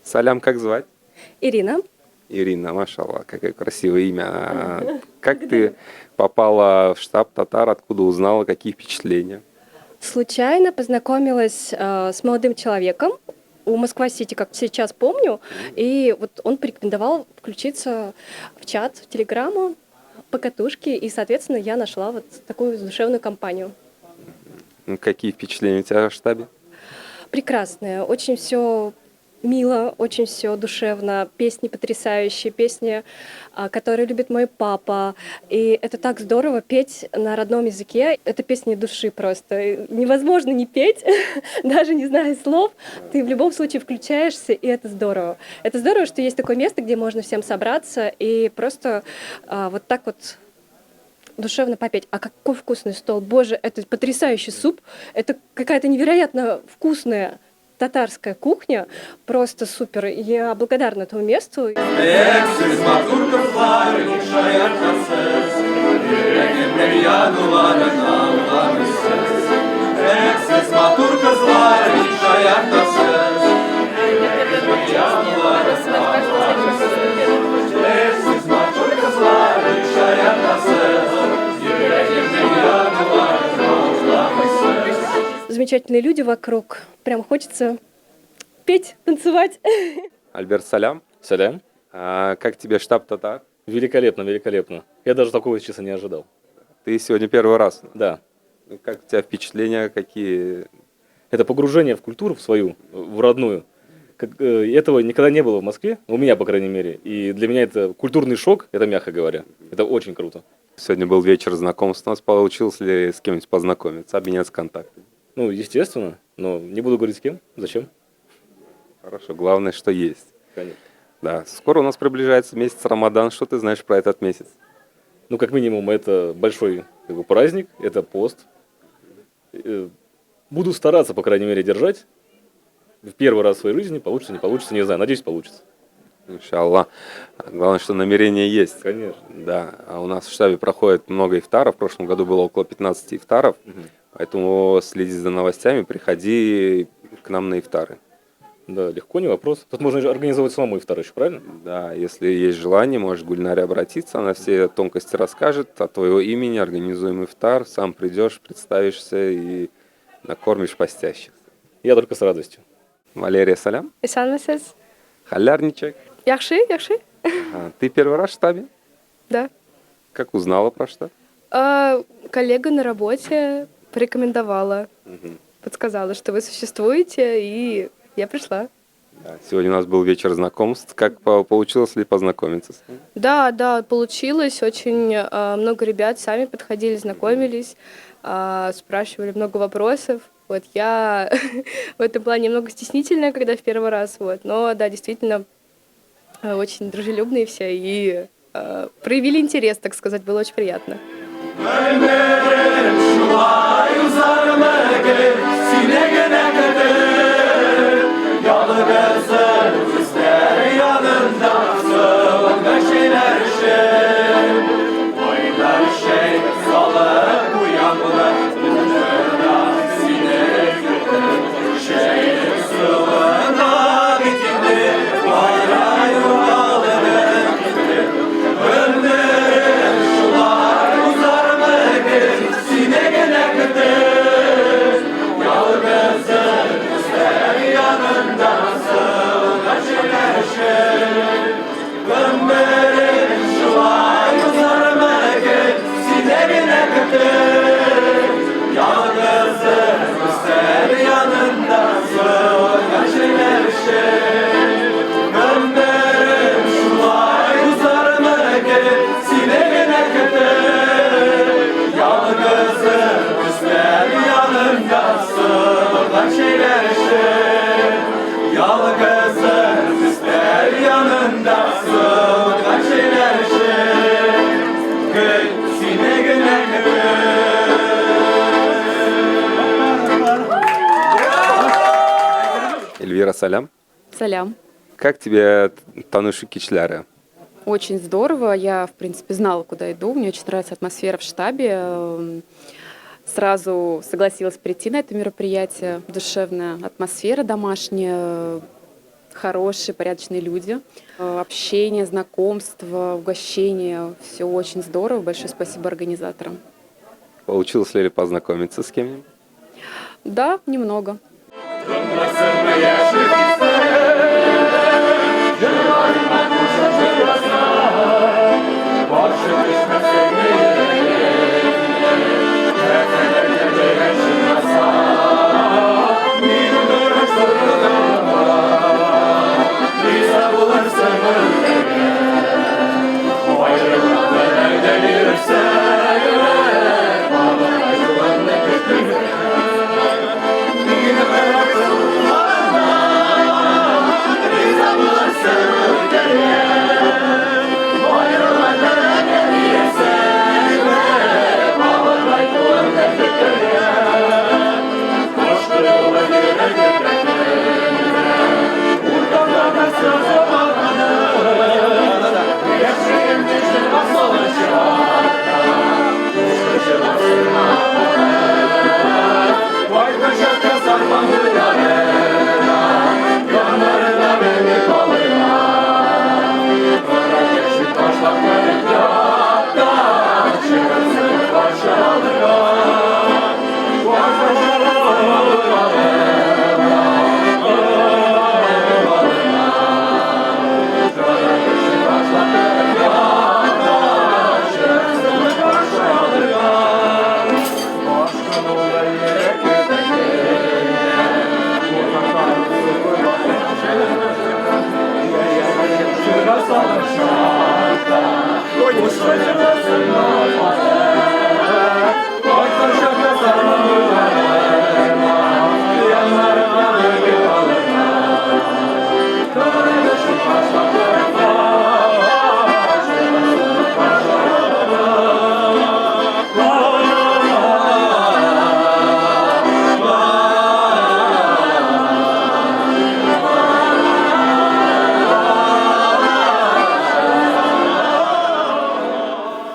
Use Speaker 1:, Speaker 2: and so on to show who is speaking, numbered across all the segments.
Speaker 1: Салям, как звать?
Speaker 2: Ирина.
Speaker 1: Ирина, машаллах, какое красивое имя. Как ты попала в штаб татар, откуда узнала, какие впечатления?
Speaker 2: Случайно познакомилась с молодым человеком у Москва-Сити, как сейчас помню, и вот он порекомендовал включиться в чат, в Телеграмму, покатушки, и, соответственно, я нашла вот такую душевную компанию.
Speaker 1: Какие впечатления у тебя о штабе?
Speaker 2: Прекрасная, очень все мило, очень все душевно, песни потрясающие, песни, которые любит мой папа. И это так здорово петь на родном языке. Это песни души просто. И невозможно не петь, даже не зная слов. Ты в любом случае включаешься, и это здорово. Это здорово, что есть такое место, где можно всем собраться и просто вот так вот душевно попеть. А какой вкусный стол! Боже, это потрясающий суп! Это какая-то невероятно вкусная татарская кухня. Просто супер. Я благодарна этому месту. Замечательные люди вокруг. Прям хочется петь, танцевать.
Speaker 1: Альберт, салям.
Speaker 3: Салям.
Speaker 1: Как тебе штаб татар?
Speaker 3: Великолепно, великолепно. Я даже такого, честно, не ожидал.
Speaker 1: Ты сегодня первый раз.
Speaker 3: Да.
Speaker 1: Как у тебя впечатления, какие?
Speaker 3: Это погружение в культуру в свою, в родную. Этого никогда не было в Москве, у меня, по крайней мере. И для меня это культурный шок, это мягко говоря. Это очень круто.
Speaker 1: Сегодня был вечер знакомств. У нас получилось ли с кем-нибудь познакомиться, обменяться контактами?
Speaker 3: Ну, естественно, но не буду говорить с кем. Зачем?
Speaker 1: Хорошо, главное, что есть.
Speaker 3: Конечно.
Speaker 1: Да, скоро у нас приближается месяц Рамадан. Что ты знаешь про этот месяц?
Speaker 3: Ну, как минимум, это большой праздник, это пост. Буду стараться, по крайней мере, держать. В первый раз в своей жизни получится, не получится, не знаю. Надеюсь, получится.
Speaker 1: Иншаллах. Главное, что намерение есть.
Speaker 3: Конечно.
Speaker 1: Да, а у нас в штабе проходит много ифтаров. В прошлом году было около 15 ифтаров. Поэтому следи за новостями, приходи к нам на ифтары.
Speaker 3: Да, легко, не вопрос. Тут можно организовать самому ифтар еще, правильно?
Speaker 1: Да, если есть желание, можешь к Гульнаре обратиться, она все тонкости расскажет, от твоего имени организуем ифтар, сам придешь, представишься и накормишь постящих.
Speaker 3: Я только с радостью.
Speaker 1: Валерия, салям.
Speaker 2: Исанмысыз.
Speaker 1: Халярничек.
Speaker 2: Яхши, яхши.
Speaker 1: Ты первый раз в штабе?
Speaker 2: Да.
Speaker 1: Как узнала про штаб?
Speaker 2: Коллега на работе порекомендовала, подсказала, что вы существуете, и я пришла.
Speaker 1: Да, сегодня у нас был вечер знакомств. Как получилось ли познакомиться с ним?
Speaker 2: Да, получилось. Очень много ребят сами подходили, знакомились, спрашивали много вопросов. Вот я в этом плане немного стеснительная, когда в первый раз, вот. Но да, действительно, очень дружелюбные все и проявили интерес, так сказать, было очень приятно.
Speaker 1: Эльвира, салям.
Speaker 4: Салям.
Speaker 1: Как тебе Таныши Кичляры?
Speaker 4: Очень здорово. Я, в принципе, знала, куда иду. Мне очень нравится атмосфера в штабе. Сразу согласилась прийти на это мероприятие. Душевная атмосфера домашняя. хорошие, порядочные люди. Общение, знакомство, угощение. Все очень здорово. Большое спасибо организаторам.
Speaker 1: Получилось ли познакомиться с кем-нибудь?
Speaker 4: Да, немного.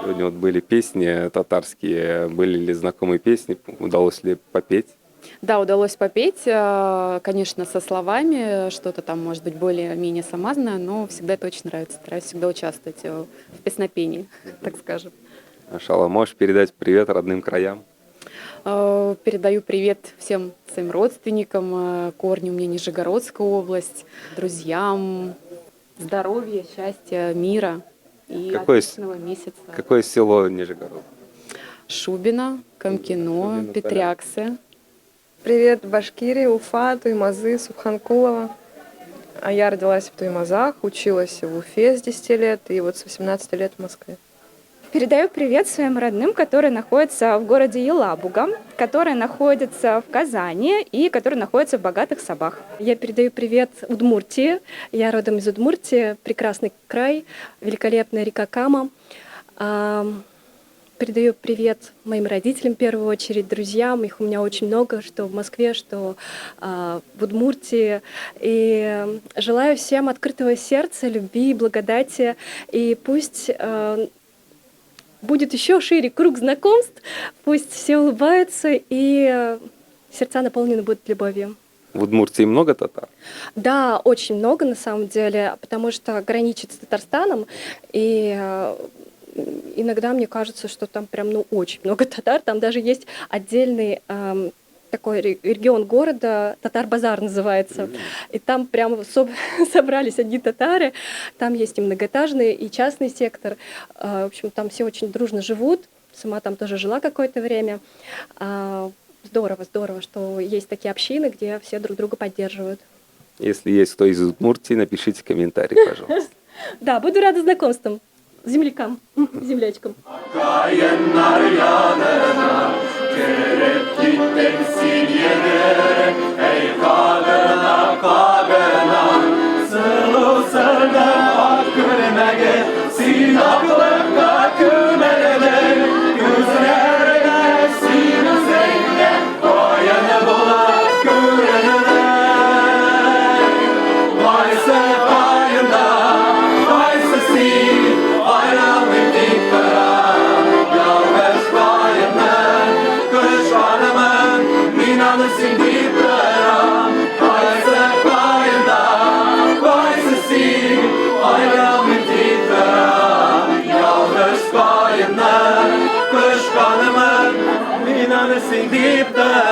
Speaker 1: Сегодня вот были песни татарские, были ли знакомые песни, удалось ли попеть?
Speaker 4: Да, удалось попеть, конечно, со словами, что-то там, может быть, более-менее сама знаю, но всегда это очень нравится. Стараюсь всегда участвовать в песнопении, так скажем.
Speaker 1: Машалла, можешь передать привет родным краям?
Speaker 4: Передаю привет всем своим родственникам, корни у меня Нижегородская область, друзьям, здоровья, счастья, мира и
Speaker 1: Какое
Speaker 4: отличного месяца.
Speaker 1: Какое село Нижегород?
Speaker 4: Шубино, Комкино,
Speaker 1: Шубино,
Speaker 4: Петряксы.
Speaker 5: Привет, Башкирия, Уфа, Туймазы, Субханкулова. А я родилась в Туймазах, училась в Уфе с 10 лет и вот с 18 лет в Москве.
Speaker 6: Передаю привет своим родным, которые находятся в городе Елабуга, которые находятся в Казани и которые находятся в Богатых Собах.
Speaker 2: Я передаю привет Удмуртии. Я родом из Удмуртии, прекрасный край, великолепная река Кама. Передаю привет моим родителям в первую очередь, друзьям. Их у меня очень много, что в Москве, что в Удмуртии. И желаю всем открытого сердца, любви, благодати. И пусть будет еще шире круг знакомств, пусть все улыбаются и сердца наполнены будут любовью.
Speaker 1: В Удмуртии много татар?
Speaker 2: Да, очень много на самом деле, потому что граничит с Татарстаном, и иногда мне кажется, что там прям очень много татар, там даже есть отдельный такой регион города, Татар-базар называется, и там прямо собрались одни татары, там есть и многоэтажный, и частный сектор, в общем, там все очень дружно живут, сама там тоже жила какое-то время. Здорово, здорово, что есть такие общины, где все друг друга поддерживают.
Speaker 1: Если есть кто из Удмуртии, напишите комментарий, пожалуйста.
Speaker 2: Да, буду рада знакомствам, землякам, землячкам.
Speaker 7: singita